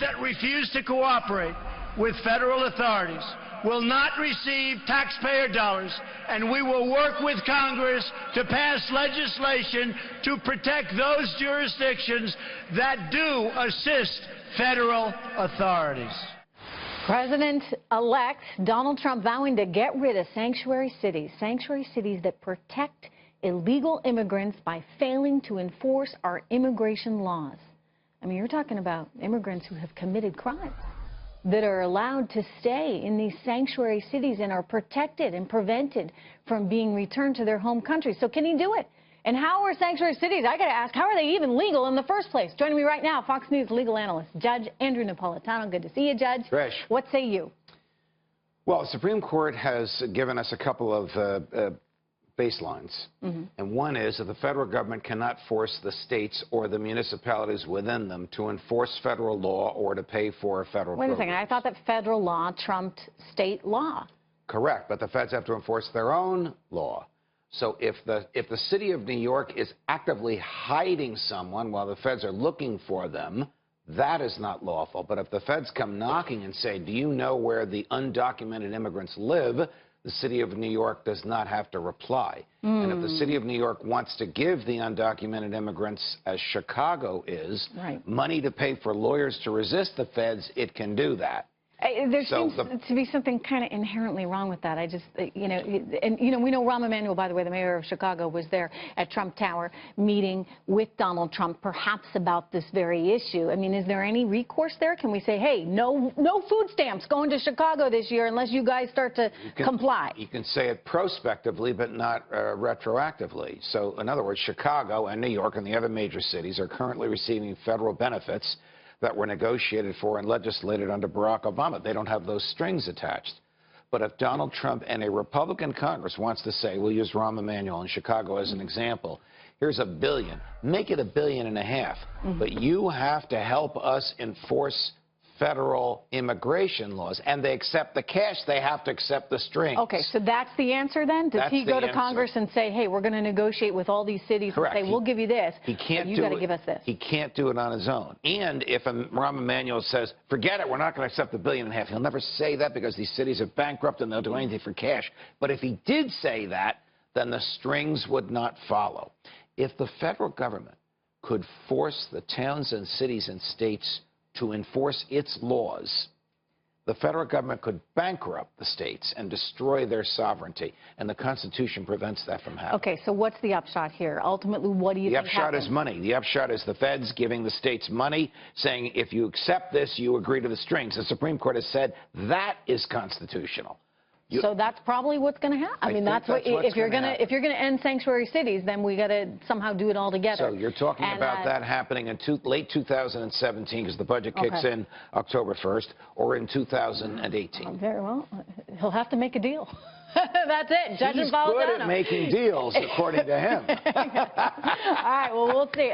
that refuse to cooperate with federal authorities will not receive taxpayer dollars, and we will work with Congress to pass legislation to protect those jurisdictions that do assist federal authorities. President-elect Donald Trump vowing to get rid of sanctuary cities that protect illegal immigrants by failing to enforce our immigration laws. I mean, you're talking about immigrants who have committed crimes that are allowed to stay in these sanctuary cities and are protected and prevented from being returned to their home country. So can he do it? And how are sanctuary cities, I got to ask, how are they even legal in the first place? Joining me right now, Fox News legal analyst, Judge Andrew Napolitano. Good to see you, Judge. Trish. What say you? Well, the Supreme Court has given us a couple of baselines. And one is that the federal government cannot force the states or the municipalities within them to enforce federal law or to pay for federal programs. Wait a second. I thought that federal law trumped state law. Correct, but the feds have to enforce their own law. So if the city of New York is actively hiding someone while the feds are looking for them, that is not lawful. But if the feds come knocking and say, do you know where the undocumented immigrants live, the city of New York does not have to reply. And if the city of New York wants to give the undocumented immigrants, as Chicago is, money to pay for lawyers to resist the feds, it can do that. There seems to be something kind of inherently wrong with that. I just, we know Rahm Emanuel, by the way, the mayor of Chicago, was there at Trump Tower meeting with Donald Trump, perhaps about this very issue. I mean, is there any recourse there? Can we say, hey, no food stamps going to Chicago this year unless you guys start to comply? You can say it prospectively, but not retroactively. So, in other words, Chicago and New York and the other major cities are currently receiving federal benefits that were negotiated for and legislated under Barack Obama. They don't have those strings attached. But if Donald Trump and a Republican Congress wants to say, we'll use Rahm Emanuel in Chicago as an example, here's $1 billion, make it $1.5 billion, but you have to help us enforce federal immigration laws, and they accept the cash, they have to accept the strings. Okay, so that's the answer then? Does he go to Congress and say, hey, we're going to negotiate with all these cities and say, we'll give you this, but you got to give us this? He can't do it on his own. And if Rahm Emanuel says, forget it, we're not going to accept $1.5 billion, he'll never say that because these cities are bankrupt and they'll do anything for cash. But if he did say that, then the strings would not follow. If the federal government could force the towns and cities and states to enforce its laws, the federal government could bankrupt the states and destroy their sovereignty, and the Constitution prevents that from happening. Okay, so what's the upshot here? Ultimately, what do you think happens? The upshot is money. The upshot is the feds giving the states money, saying if you accept this, you agree to the strings. The Supreme Court has said that is constitutional. So that's probably what's going to happen. I mean, that's what if you're going to end sanctuary cities, then we got to somehow do it all together. So you're talking about that happening in late 2017 because the budget kicks in October 1st, or in 2018. Very well. He'll have to make a deal. That's it. Judge Napolitano. He's good at making deals, according to him. All right. Well, we'll see.